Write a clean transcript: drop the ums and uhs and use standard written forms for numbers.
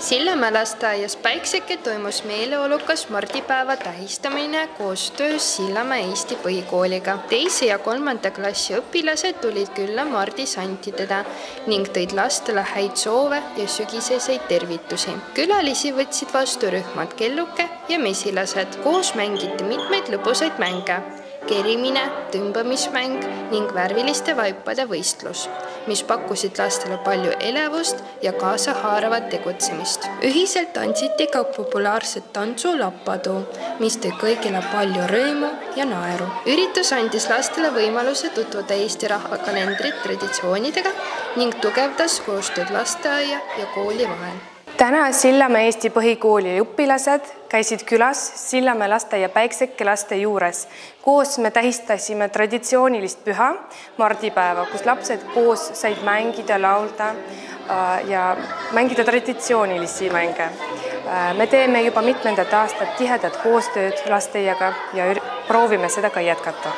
Sillamäe lasteaias Päikseke toimus meeleolukas mardipäeva tähistamine koostöös Sillamäe Eesti Põhikooliga. 2. ja 3. klassi õpilased tulid külla mardis antidele ning tõid lastele häid soove ja sügiseseid tervitusi. Külalisi võtsid vastu rühmad Kelluke ja Mesilased. Koos mängiti mitmeid lõbusaid mänge. Kerimine, tõmbamismäng ning värviliste vaipade võistlus, mis pakkusid lastele palju elevust ja kaasahaaravat tegutsemist. Ühiselt tantsiti ka populaarset tantsu Lappadu, mis tõi kõigile palju rõõmu ja naeru. Üritus andis lastele võimaluse tutvuda Eesti rahvakalendrit traditsioonidega ning tugevdas koostööd lasteaia ja kooli vahel. Täna Sillamäe Eesti Põhikooli õpilased käisid külas Sillamäe lasteaia Päikseke laste juures. Koos me tähistasime traditsioonilist püha mardipäeva, kus lapsed koos said mängida, laulda ja mängida traditsioonilisi mänge. Me teeme juba mitmendat aastat tihedat koostööd lasteaiaga ja proovime seda ka jätkata.